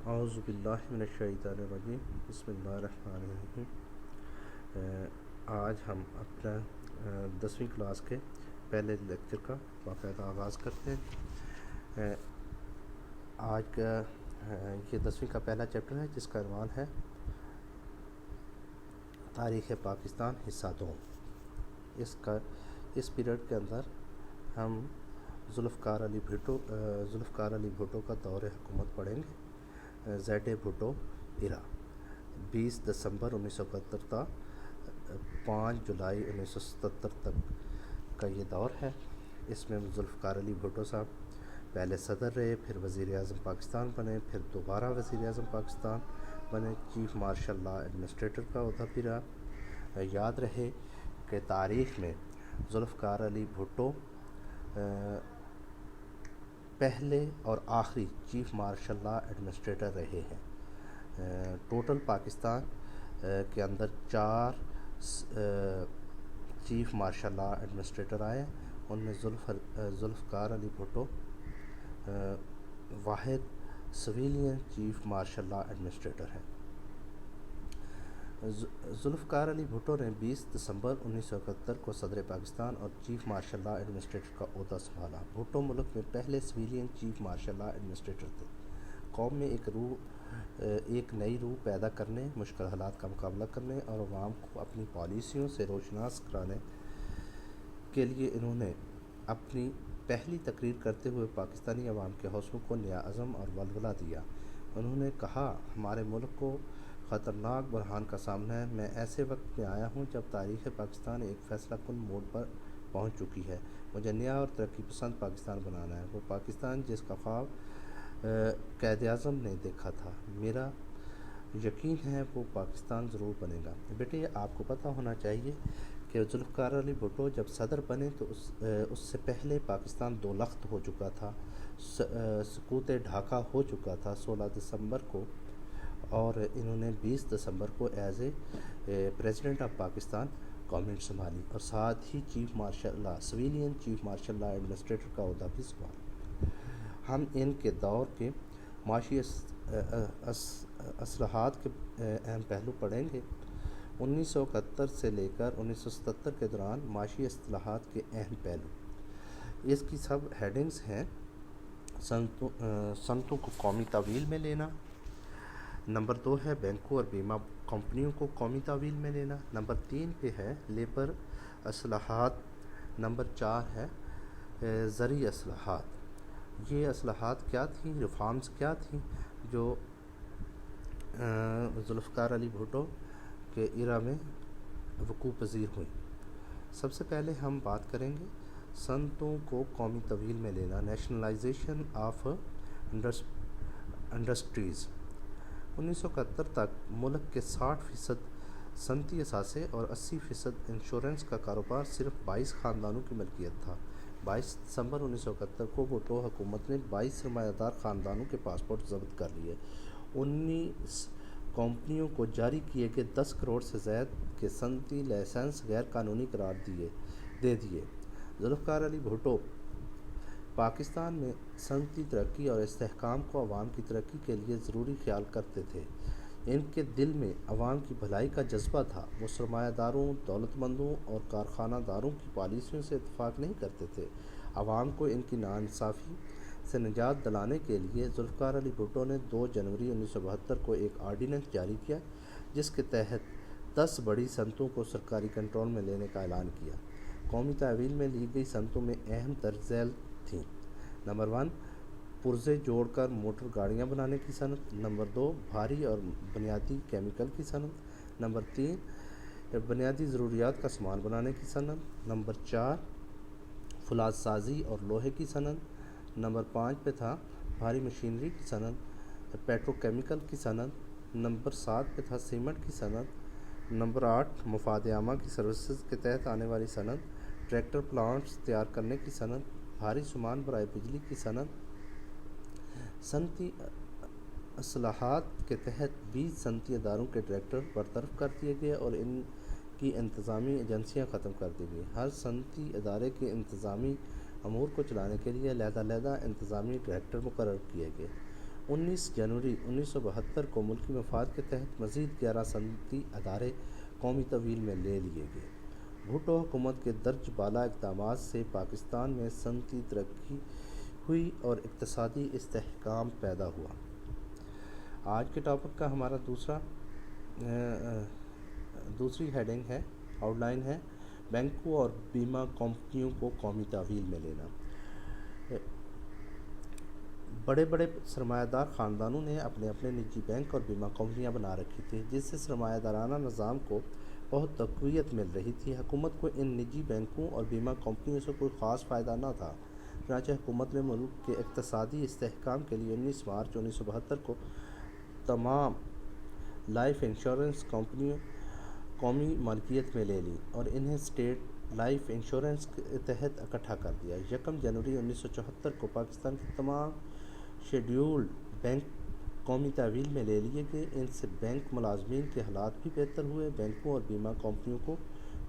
اعوذ باللہ من الشیطان الرجیم بسم اللہ الرحمن الرحیم۔ آج ہم اپنا 10ویں کلاس کے پہلے لیکچر کا باقاعدہ آغاز کرتے ہیں۔ آج کا یہ 10ویں کا پہلا چیپٹر ہے جس کا عنوان ہے تاریخ پاکستان حصہ 2۔ اس پیریڈ کے اندر ہم ذوالفقار علی بھٹو کا دور حکومت پڑھیں گے۔ زیڈ بھٹو ایرا 20 دسمبر 1971 تا 5 جولائی 1977 تک کا یہ دور ہے۔ اس میں ذوالفقار علی بھٹو صاحب پہلے صدر رہے، پھر وزیر اعظم پاکستان بنے، پھر دوبارہ وزیر اعظم پاکستان بنے، چیف مارشل لا ایڈمنسٹریٹر کا عہدہ بھی رہا۔ یاد رہے کہ تاریخ میں ذوالفقار علی بھٹو پہلے اور آخری چیف مارشل لا ایڈمنسٹریٹر رہے ہیں۔ ٹوٹل پاکستان کے اندر 4 چیف مارشل لا ایڈمنسٹریٹر آئے، ان میں ذوالفقار علی بھٹو واحد civilian chief martial law administrator ہیں۔ ذوالفقار علی بھٹو نے 20 دسمبر 1971 کو صدر پاکستان اور چیف مارشل لا ایڈمنسٹریٹر کا عہدہ سنبھالا۔ بھٹو ملک میں پہلے civilian chief martial law administrator تھے۔ قوم میں ایک نئی روح پیدا کرنے، مشکل حالات کا مقابلہ کرنے اور عوام کو اپنی پالیسیوں سے روشناس کرانے کے لیے انہوں نے اپنی پہلی تقریر کرتے ہوئے پاکستانی عوام کے حوصلوں کو نیا عزم اور ولولہ دیا۔ انہوں نے کہا، ہمارے ملک کو خطرناک بحران کا سامنا ہے۔ میں ایسے وقت میں آیا ہوں جب تاریخ پاکستان ایک فیصلہ کن موڑ پر پہنچ چکی ہے۔ مجھے نیا اور ترقی پسند پاکستان بنانا ہے، وہ پاکستان جس کا خواب قائد اعظم نے دیکھا تھا۔ میرا یقین ہے وہ پاکستان ضرور بنے گا۔ بیٹے، آپ کو پتہ ہونا چاہیے کہ ذوالفقار علی بھٹو جب صدر بنے تو اس سے پہلے پاکستان دو لخت ہو چکا تھا، سقوط ڈھاکہ ہو چکا تھا 16 دسمبر کو، اور انہوں نے 20 دسمبر کو as a president of Pakistan government سنبھالی اور ساتھ ہی chief martial law civilian chief martial law administrator کا عہدہ بھی سنبھالا۔ ہم ان کے دور کے معاشی اصلاحات کے اہم پہلو پڑھیں گے۔ 1971 سے لے کر 1977 کے دوران معاشی اصلاحات کے اہم پہلو، اس کی سب ہیڈنگز ہیں: صنعتوں کو قومی تحویل میں لینا، نمبر 2 ہے بینکوں اور بیمہ کمپنیوں کو قومی تحویل میں لینا، نمبر 3 پہ ہے لیبر اصلاحات، نمبر 4 ہے زرعی اصلاحات۔ یہ اصلاحات کیا تھیں، ریفارمز کیا تھیں جو ذوالفقار علی بھٹو کے ایرا میں وقوع پذیر ہوئیں؟ سب سے پہلے ہم بات کریں گے صنعتوں کو قومی تحویل میں لینا، نیشنلائزیشن آف انڈسٹریز۔ 1971 تک ملک کے 60% صنعتی اثاثے اور 80% انشورنس کا کاروبار صرف 22 خاندانوں کی ملکیت تھا۔ 22 دسمبر 1971 کو بھٹو حکومت نے 22 سرمایہ دار خاندانوں کے پاسپورٹ ضبط کر لیے، 19 کمپنیوں کو جاری کیے گئے 10 کروڑ سے زائد کے صنعتی لائسنس غیر قانونی قرار دے دیے۔ ذوالفقار علی بھٹو پاکستان میں صنعتی ترقی اور استحکام کو عوام کی ترقی کے لیے ضروری خیال کرتے تھے۔ ان کے دل میں عوام کی بھلائی کا جذبہ تھا۔ وہ سرمایہ داروں، دولت مندوں اور کارخانہ داروں کی پالیسیوں سے اتفاق نہیں کرتے تھے۔ عوام کو ان کی ناانصافی سے نجات دلانے کے لیے ذوالفقار علی بھٹو نے 2 جنوری 1972 کو ایک آرڈیننس جاری کیا جس کے تحت 10 بڑی صنعتوں کو سرکاری کنٹرول میں لینے کا اعلان کیا۔ قومی تحویل میں لی گئی صنعتوں میں اہم درج ذیل تھیں: نمبر 1 پرزے جوڑ کر موٹر گاڑیاں بنانے کی صنعت، نمبر 2 بھاری اور بنیادی کیمیکل کی صنعت، نمبر 3 بنیادی ضروریات کا سامان بنانے کی صنعت، نمبر 4 فولاد سازی اور لوہے کی صنعت، نمبر 5 پہ تھا بھاری مشینری کی صنعت، پیٹرو کیمیکل کی صنعت، نمبر 7 پہ تھا سیمنٹ کی صنعت، نمبر 8 مفاد عامہ کی سروسز کے تحت آنے والی صنعت، ٹریکٹر پلانٹس تیار کرنے کی صنعت، بھاری سامان برائے بجلی کی صنعت۔ صنعتی اصلاحات کے تحت 20 صنعتی اداروں کے ڈائریکٹر برطرف کر دیے گئے اور ان کی انتظامی ایجنسیاں ختم کر دی گئیں۔ ہر صنعتی ادارے کے انتظامی امور کو چلانے کے لیے علیحدہ انتظامی ڈائریکٹر مقرر کیے گئے۔ 19 جنوری 1972 کو ملکی مفاد کے تحت مزید 11 صنعتی ادارے قومی تحویل میں لے لیے گئے۔ بھٹو حکومت کے درج بالا اقدامات سے پاکستان میں صنعتی ترقی ہوئی اور اقتصادی استحکام پیدا ہوا۔ آج کے ٹاپک کا ہمارا دوسری ہیڈنگ ہے، آؤٹ لائن ہے، بینکوں اور بیمہ کمپنیوں کو قومی تحویل میں لینا۔ بڑے بڑے سرمایہ دار خاندانوں نے اپنے اپنے نجی بینک اور بیمہ کمپنیاں بنا رکھی تھیں، جس سے سرمایہ دارانہ نظام کو بہت تقویت مل رہی تھی۔ حکومت کو ان نجی بینکوں اور بیمہ کمپنیوں سے کوئی خاص فائدہ نہ تھا، چنانچہ حکومت نے ملک کے اقتصادی استحکام کے لیے 19 مارچ 1972 کو تمام لائف انشورنس کمپنیوں قومی ملکیت میں لے لی اور انہیں اسٹیٹ لائف انشورنس کے تحت اکٹھا کر دیا۔ 1 جنوری 1974 کو پاکستان کے تمام شیڈیولڈ بینک قومی تحویل میں لے لیے گئے۔ ان سے بینک ملازمین کے حالات بھی بہتر ہوئے۔ بینکوں اور بیمہ کمپنیوں کو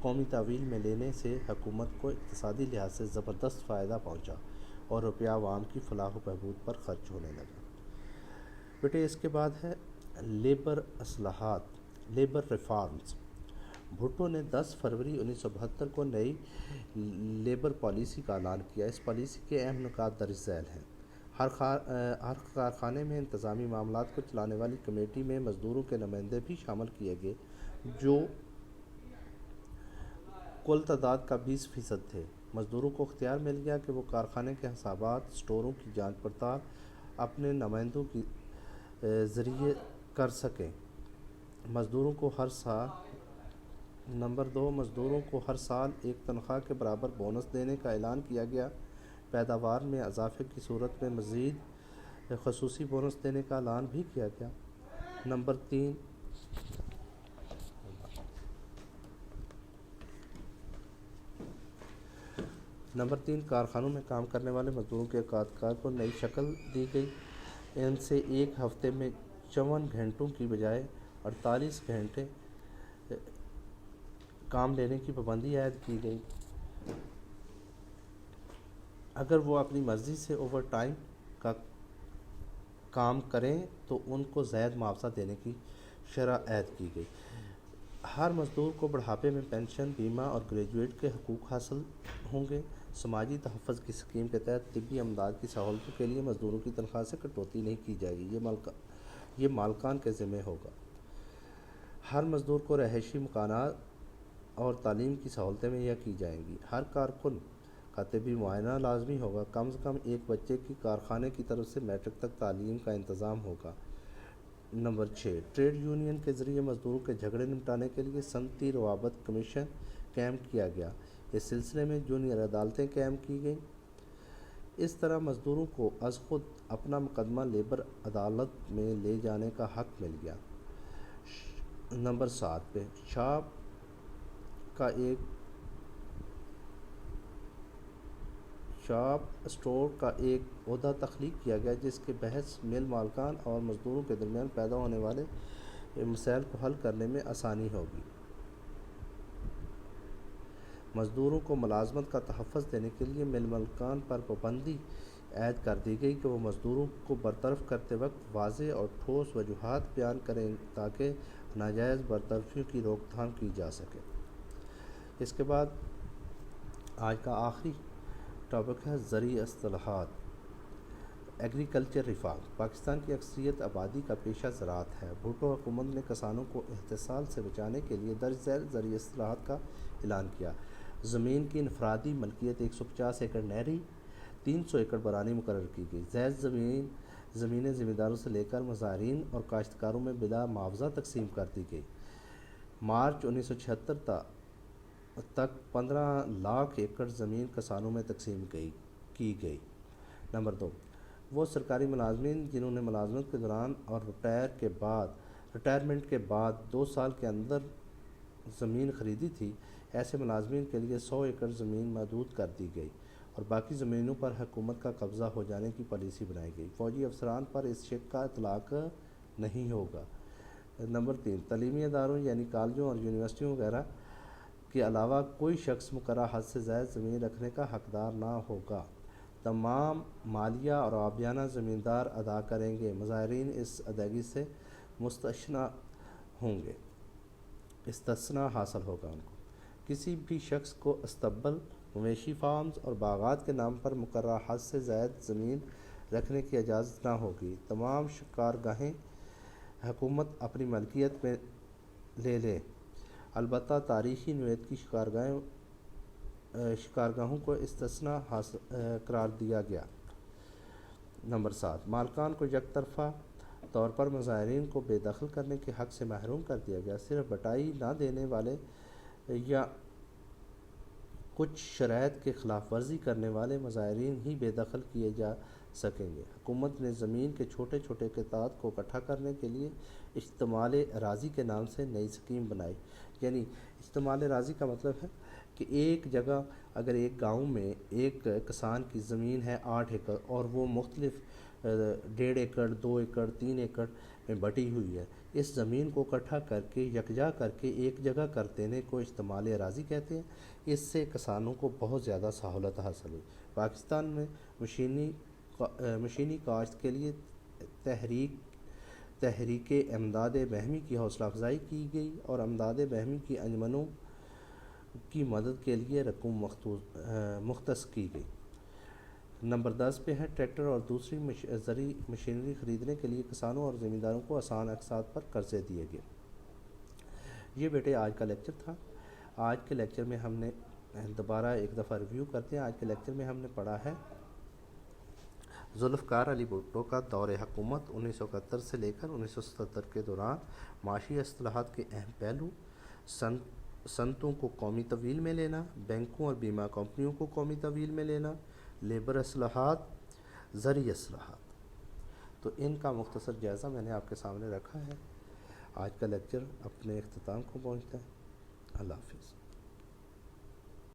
قومی تحویل میں لینے سے حکومت کو اقتصادی لحاظ سے زبردست فائدہ پہنچا اور روپیہ عوام کی فلاح و بہبود پر خرچ ہونے لگا۔ بیٹے اس کے بعد ہے لیبر اصلاحات، لیبر ریفارمز۔ بھٹو نے 10 فروری 1972 کو نئی لیبر پالیسی کا اعلان کیا۔ اس پالیسی کے اہم نکات درج ذیل ہیں۔ ہر کارخانے میں انتظامی معاملات کو چلانے والی کمیٹی میں مزدوروں کے نمائندے بھی شامل کیے گئے، جو کل تعداد کا 20% تھے۔ مزدوروں کو اختیار مل گیا کہ وہ کارخانے کے حسابات، اسٹوروں کی جانچ پڑتال اپنے نمائندوں کے ذریعے کر سکیں۔ مزدوروں کو ہر سال نمبر 2 مزدوروں کو ہر سال ایک تنخواہ کے برابر بونس دینے کا اعلان کیا گیا۔ پیداوار میں اضافے کی صورت میں مزید خصوصی بونس دینے کا اعلان بھی کیا گیا۔ نمبر 3 کارخانوں میں کام کرنے والے مزدوروں کے اوقات کو نئی شکل دی گئی۔ ان سے ایک ہفتے میں 54 گھنٹوں کی بجائے 48 گھنٹے کام لینے کی پابندی عائد کی گئی۔ اگر وہ اپنی مرضی سے اوور ٹائم کا کام کریں تو ان کو زائد معاوضہ دینے کی شرح عائد کی گئی۔ ہر مزدور کو بڑھاپے میں پنشن، بیمہ اور گریجویٹ کے حقوق حاصل ہوں گے۔ سماجی تحفظ کی اسکیم کے تحت طبی امداد کی سہولتوں کے لیے مزدوروں کی تنخواہ سے کٹوتی نہیں کی جائے گی، یہ مالکان کے ذمہ ہوگا۔ ہر مزدور کو رہائشی مکانات اور تعلیم کی سہولتیں مہیا کی جائیں گی۔ ہر کارکن کا طبی معائنہ لازمی ہوگا۔ کم از کم ایک بچے کی کارخانے کی طرف سے میٹرک تک تعلیم کا انتظام ہوگا۔ نمبر 6 ٹریڈ یونین کے ذریعے مزدوروں کے جھگڑے نمٹانے کے لیے صنعتی روابط کمیشن قائم کیا گیا۔ اس سلسلے میں جونیئر عدالتیں قائم کی گئیں۔ اس طرح مزدوروں کو از خود اپنا مقدمہ لیبر عدالت میں لے جانے کا حق مل گیا۔ نمبر 7 پہ شاپ اسٹور کا ایک عہدہ تخلیق کیا گیا، جس کے بحث مل مالکان اور مزدوروں کے درمیان پیدا ہونے والے مسائل کو حل کرنے میں آسانی ہوگی۔ مزدوروں کو ملازمت کا تحفظ دینے کے لیے مل مالکان پر پابندی عائد کر دی گئی کہ وہ مزدوروں کو برطرف کرتے وقت واضح اور ٹھوس وجوہات بیان کریں تاکہ ناجائز برطرفیوں کی روک تھام کی جا سکے۔ اس کے بعد آج کا آخری ٹاپک ہے زرعی اصلاحات، ایگریکلچر ریفارم۔ پاکستان کی اکثریت آبادی کا پیشہ زراعت ہے۔ بھٹو حکومت نے کسانوں کو احتسال سے بچانے کے لیے درج ذیل زرعی اصلاحات کا اعلان کیا۔ زمین کی انفرادی ملکیت 150 ایکڑ نہری، 300 ایکڑ برانی مقرر کی گئی۔ زائد زمینیں ذمہ داروں سے لے کر مزارعین اور کاشتکاروں میں بلا معاوضہ تقسیم کر دی گئی۔ مارچ 1976 تک 15 لاکھ ایکڑ زمین کسانوں میں تقسیم کی گئی۔ نمبر 2 وہ سرکاری ملازمین جنہوں نے ملازمت کے دوران اور ریٹائرمنٹ کے بعد 2 سال کے اندر زمین خریدی تھی، ایسے ملازمین کے لیے 100 ایکڑ زمین محدود کر دی گئی اور باقی زمینوں پر حکومت کا قبضہ ہو جانے کی پالیسی بنائی گئی۔ فوجی افسران پر اس شق کا اطلاق نہیں ہوگا۔ نمبر 3 تعلیمی اداروں یعنی کالجوں اور یونیورسٹیوں وغیرہ کے علاوہ کوئی شخص مقررہ حد سے زائد زمین رکھنے کا حقدار نہ ہوگا۔ تمام مالیہ اور آبیانہ زمیندار ادا کریں گے۔ مظاہرین اس ادائیگی سے مستثنی ہوں گے، استثناء حاصل ہوگا ان کو۔ کسی بھی شخص کو استبل، مویشی فارمز اور باغات کے نام پر مقررہ حد سے زائد زمین رکھنے کی اجازت نہ ہوگی۔ تمام شکارگاہیں حکومت اپنی ملکیت میں لے لے، البتہ تاریخی نوعیت کی شکارگاہوں کو استثناء قرار دیا گیا۔ نمبر 7، مالکان کو یک طرفہ طور پر مظاہرین کو بے دخل کرنے کے حق سے محروم کر دیا گیا۔ صرف بٹائی نہ دینے والے یا کچھ شرائط کی خلاف ورزی کرنے والے مظاہرین ہی بے دخل کیے جا سکیں گے۔ حکومت نے زمین کے چھوٹے چھوٹے قطعات کو اکٹھا کرنے کے لیے اشتمال اراضی کے نام سے نئی اسکیم بنائی۔ یعنی اشتمال اراضی کا مطلب ہے کہ ایک جگہ اگر ایک گاؤں میں ایک کسان کی زمین ہے 8 ایکڑ اور وہ مختلف 1.5 ایکڑ 2 ایکڑ 3 ایکڑ میں بٹی ہوئی ہے، اس زمین کو اکٹھا کر کے یکجا کر کے ایک جگہ کر دینے کو اشتمال اراضی کہتے ہیں۔ اس سے کسانوں کو بہت زیادہ سہولت حاصل ہوئی۔ پاکستان میں مشینی کاشت کے لیے تحریک امداد باہمی کی حوصلہ افزائی کی گئی اور امداد باہمی کی انجمنوں کی مدد کے لیے رقوم مختص کی گئی۔ نمبر 10 پہ ہے ٹریکٹر اور دوسری زرعی مشینری خریدنے کے لیے کسانوں اور زمینداروں کو آسان اقساط پر قرضے دیے گئے۔ یہ بیٹے آج کا لیکچر تھا۔ آج کے لیکچر میں ہم نے دوبارہ ایک دفعہ ریویو کرتے ہیں۔ آج کے لیکچر میں ہم نے پڑھا ہے ذوالفقار علی بھٹو کا دور حکومت 1971 سے لے کر 1977 کے دوران معاشی اصلاحات کے اہم پہلو، صنعتوں کو قومی تحویل میں لینا، بینکوں اور بیمہ کمپنیوں کو قومی تحویل میں لینا، لیبر اصلاحات، زرعی اصلاحات۔ تو ان کا مختصر جائزہ میں نے آپ کے سامنے رکھا ہے۔ آج کا لیکچر اپنے اختتام کو پہنچتا ہے۔ اللہ حافظ۔